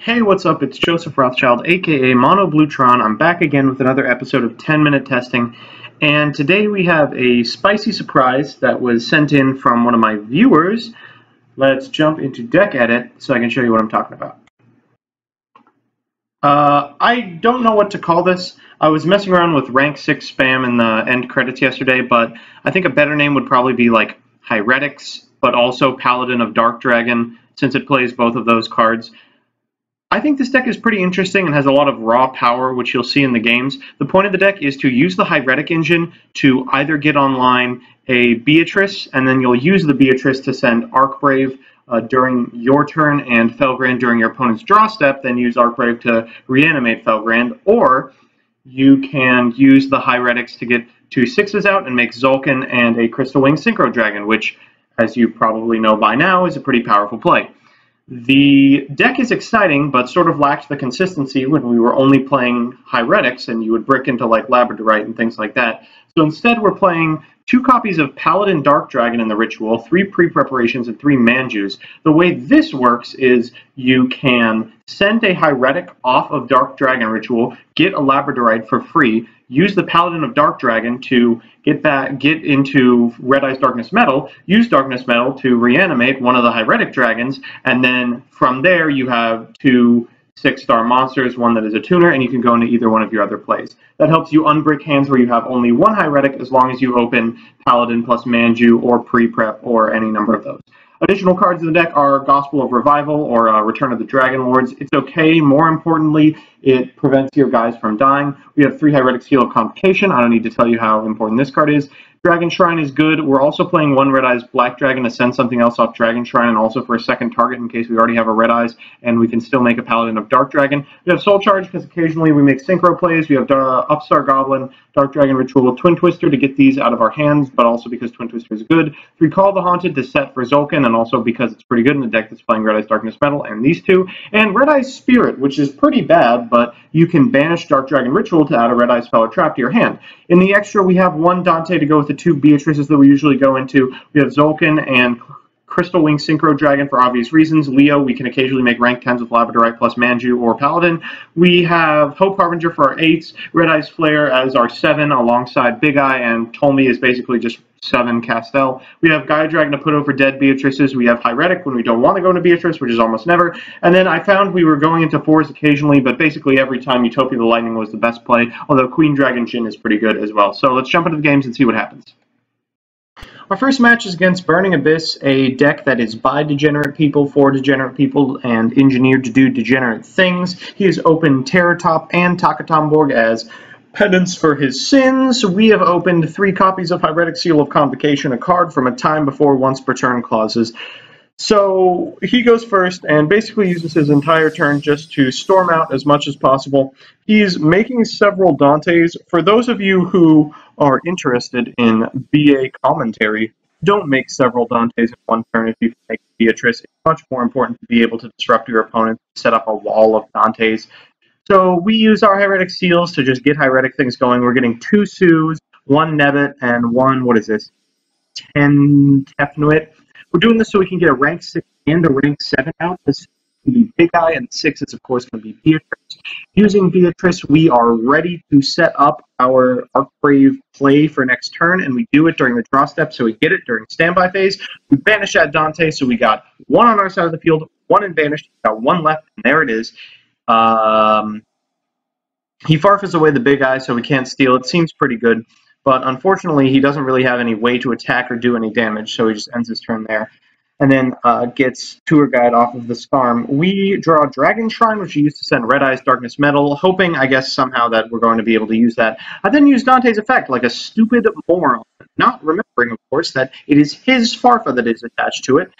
Hey, what's up? It's Joseph Rothschild, aka Mono Bluetron. I'm back again with another episode of 10-Minute Testing, and today we have a spicy surprise that was sent in from one of my viewers. Let's jump into Deck Edit so I can show you what I'm talking about. I don't know what to call this. I was messing around with rank 6 spam in the end credits yesterday, but I think a better name would probably be like Heiretics, but also Paladin of Dark Dragon, since it plays both of those cards. I think this deck is pretty interesting and has a lot of raw power, which you'll see in the games. The point of the deck is to use the Heretic engine to either get online a Beatrice, and then you'll use the Beatrice to send Arcbrave during your turn and Felgrand during your opponent's draw step, then use Arcbrave to reanimate Felgrand, or you can use the Heretics to get 2 6s out and make Zulkin and a Crystal Wing Synchro Dragon, which, as you probably know by now, is a pretty powerful play. The deck is exciting, but sort of lacked the consistency when we were only playing Heiretics, and you would brick into like Labradorite and things like that. So instead, we're playing 2 copies of Paladin Dark Dragon in the Ritual, 3 pre-preparations, and 3 Manjus. The way this works is you can send a Heretic off of Dark Dragon Ritual, get a Labradorite for free, use the Paladin of Dark Dragon to get into Red Eye's Darkness Metal, use Darkness Metal to reanimate one of the Heretic Dragons, and then from there you have 2 6-star monsters, one that is a tuner, and you can go into either one of your other plays. That helps you unbrick hands where you have only 1 Heretic as long as you open Paladin plus Manju or Pre-Prep or any number of those. Additional cards in the deck are Gospel of Revival or Return of the Dragon Lords. It's okay. More importantly, it prevents your guys from dying. We have 3 Heiretics Seal of Complication. I don't need to tell you how important this card is. Dragon Shrine is good. We're also playing 1 Red Eyes Black Dragon to send something else off Dragon Shrine and also for a second target in case we already have a Red Eyes, and we can still make a Paladin of Dark Dragon. We have Soul Charge because occasionally we make Synchro plays. We have Upstart Goblin, Dark Dragon Ritual, Twin Twister to get these out of our hands, but also because Twin Twister is good. 3 Call the Haunted to set for Zulkin, and also because it's pretty good in the deck that's playing Red Eyes Darkness Metal, and these 2. And Red Eyes Spirit, which is pretty bad, but you can banish Dark Dragon Ritual to add a Red Eyes spell or trap to your hand. In the extra, we have 1 Dante to go with the 2 Beatrices that we usually go into. We have Zulkin and Crystal Wing Synchro Dragon for obvious reasons. Leo, we can occasionally make rank 10s with Labradorite plus Manju or Paladin. We have Hope Harbinger for our 8s, Red Eyes Flare as our 7 alongside Big Eye, and Ptolemy is basically just 7 Castell. We have Gaia Dragon to put over dead Beatrices. We have Heretic when we don't want to go into Beatrice, which is almost never. And then I found we were going into 4s occasionally, but basically every time Utopia the Lightning was the best play, although Queen Dragon Jin is pretty good as well. So let's jump into the games and see what happens. Our first match is against Burning Abyss, a deck that is by degenerate people, for degenerate people, and engineered to do degenerate things. He has opened Terror Top and Takatomborg as penance for his sins. We have opened 3 copies of Heretic Seal of Convocation, a card from a time before once per turn clauses. So he goes first and basically uses his entire turn just to storm out as much as possible. He's making several Dantes. For those of you who are interested in BA commentary, don't make several Dantes in one turn if you can make Beatrice. It's much more important to be able to disrupt your opponent, set up a wall of Dantes. So we use our Heretic Seals to just get Heretic things going. We're getting 2 Sues, 1 Nebbit, and 1, 10 Tefnuit. We're doing this so we can get a rank 6 and a rank 7 out. This can be Big Eye, and 6 is, of course, going to be Beatrice. Using Beatrice, we are ready to set up our Arcbrave play for next turn, and we do it during the draw step, so we get it during standby phase. We banish that Dante, so we got 1 on our side of the field, 1 in banished, got 1 left, and there it is. He farfers away the Big Eye, so we can't steal. It seems pretty good. But unfortunately, he doesn't really have any way to attack or do any damage, so he just ends his turn there. And then gets Tour Guide off of the Skarm. We draw Dragon Shrine, which we used to send Red Eyes Darkness Metal, hoping, I guess, somehow that we're going to be able to use that. I then use Dante's Effect like a stupid moron, not remembering, of course, that it is his Farfa that is attached to it.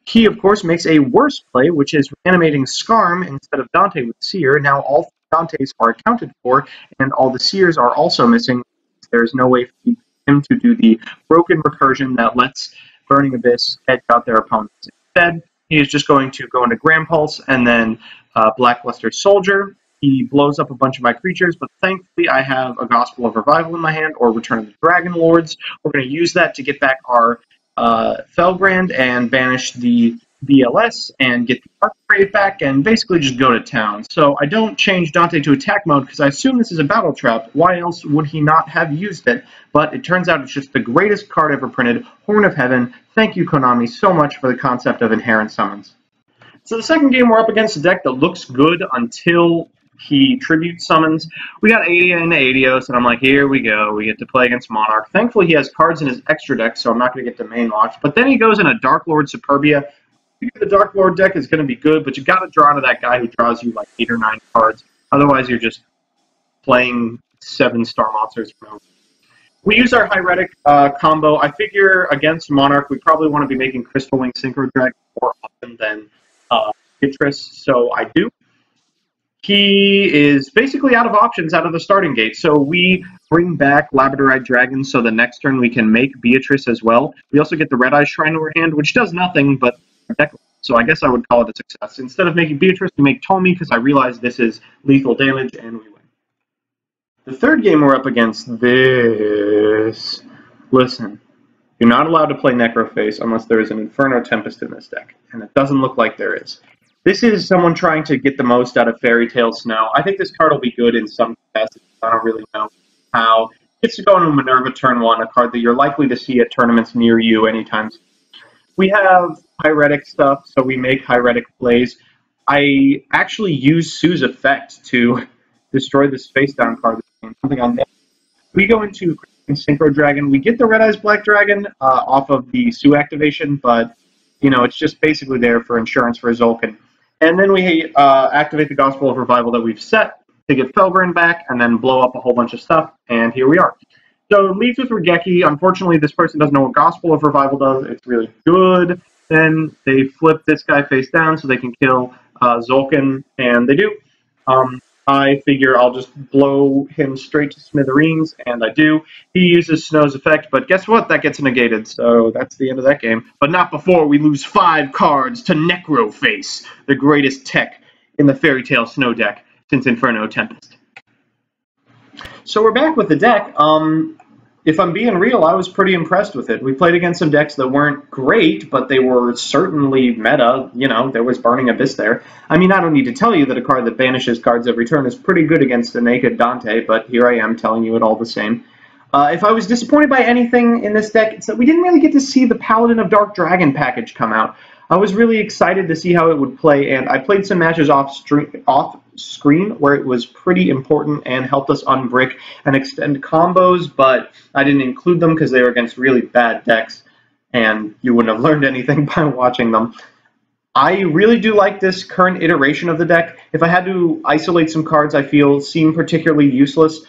He, of course, makes a worse play, which is reanimating Skarm instead of Dante with Seer. Now all Dantes are accounted for, and all the Seers are also missing. There's no way for him to do the broken recursion that lets Burning Abyss edge out their opponents. Instead, he is just going to go into Grand Pulse and then Blackluster Soldier. He blows up a bunch of my creatures, but thankfully I have a Gospel of Revival in my hand, or Return of the Dragon Lords. We're going to use that to get back our Felgrand and banish the BLS and get the Arc Crate back and basically just go to town. So I don't change Dante to attack mode because I assume this is a battle trap. Why else would he not have used it? But it turns out it's just the greatest card ever printed, Horn of Heaven. Thank you, Konami, so much for the concept of inherent summons. So the second game, we're up against a deck that looks good until he tribute summons. We got 80 into Adios, and I'm like, here we go. We get to play against Monarch. Thankfully, he has cards in his extra deck, so I'm not going to get the main launch. But then he goes in a Dark Lord Superbia. The Dark Lord deck is going to be good, but you got to draw to that guy who draws you like 8 or 9 cards. Otherwise, you're just playing 7-star monsters. We use our Heretic combo. I figure against Monarch, we probably want to be making Crystal Wing Synchro Dragon more often than Beatrice, so I do. He is basically out of options out of the starting gate, so we bring back Labradorite Dragon so the next turn we can make Beatrice as well. We also get the Red Eye Shrine to our hand, which does nothing, but so I guess I would call it a success. Instead of making Beatrice, we make Tomi because I realize this is lethal damage, and we win. The third game we're up against this. Listen, you're not allowed to play Necroface unless there is an Inferno Tempest in this deck, and it doesn't look like there is. This is someone trying to get the most out of Fairy Tale Snow. I think this card will be good in some capacity. I don't really know how. It gets to go into Minerva turn 1, a card that you're likely to see at tournaments near you anytime. We have Heretic stuff, so we make Heretic plays. I actually use Sue's effect to destroy this face-down card. Something on there. We go into Synchro Dragon. We get the Red Eyes Black Dragon off of the Sue activation, but you know it's just basically there for insurance for Zolkin. And then we activate the Gospel of Revival that we've set to get Felgrand back, and then blow up a whole bunch of stuff, and here we are. So it leads with Regeki. Unfortunately, this person doesn't know what Gospel of Revival does. It's really good. Then they flip this guy face down so they can kill Zolkin, and they do. I figure I'll just blow him straight to smithereens, and I do. He uses Snow's effect, but guess what? That gets negated, so that's the end of that game. But not before we lose 5 cards to Necroface, the greatest tech in the Fairy Tale Snow deck since Inferno Tempest. So we're back with the deck. If I'm being real, I was pretty impressed with it. We played against some decks that weren't great, but they were certainly meta. You know, there was Burning Abyss there. I mean, I don't need to tell you that a card that banishes cards every turn is pretty good against a naked Dante, but here I am telling you it all the same. If I was disappointed by anything in this deck, it's that we didn't really get to see the Paladin of Dark Dragon package come out. I was really excited to see how it would play, and I played some matches off screen where it was pretty important and helped us unbrick and extend combos, but I didn't include them because they were against really bad decks, and you wouldn't have learned anything by watching them. I really do like this current iteration of the deck. If I had to isolate some cards I feel seem particularly useless,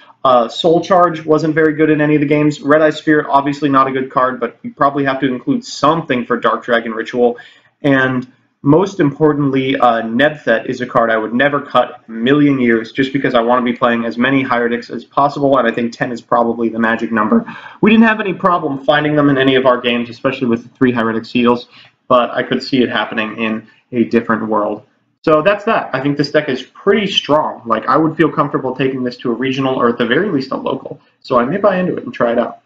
Soul Charge wasn't very good in any of the games. Red Eye Spirit, obviously not a good card, but you probably have to include something for Dark Dragon Ritual. And most importantly, Nebthet is a card I would never cut a million years just because I want to be playing as many Heiretics as possible, and I think 10 is probably the magic number. We didn't have any problem finding them in any of our games, especially with the 3 Heretic seals, but I could see it happening in a different world. So that's that. I think this deck is pretty strong. Like, I would feel comfortable taking this to a regional or at the very least a local, so I may buy into it and try it out.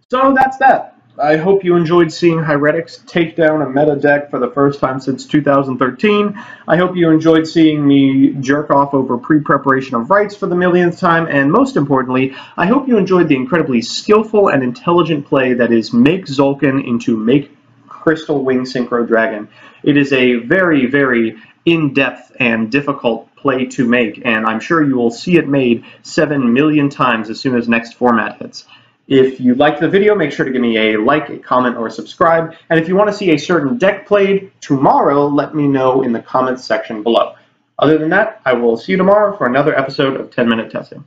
So that's that. I hope you enjoyed seeing Heiretics take down a meta deck for the first time since 2013. I hope you enjoyed seeing me jerk off over pre-preparation of rights for the millionth time, and most importantly, I hope you enjoyed the incredibly skillful and intelligent play that is make Zolkin into make Crystal Wing Synchro Dragon. It is a very, very in-depth and difficult play to make, and I'm sure you will see it made 7 million times as soon as next format hits. If you liked the video, make sure to give me a like, a comment, or a subscribe. And if you want to see a certain deck played tomorrow, let me know in the comments section below. Other than that, I will see you tomorrow for another episode of 10-Minute Testing.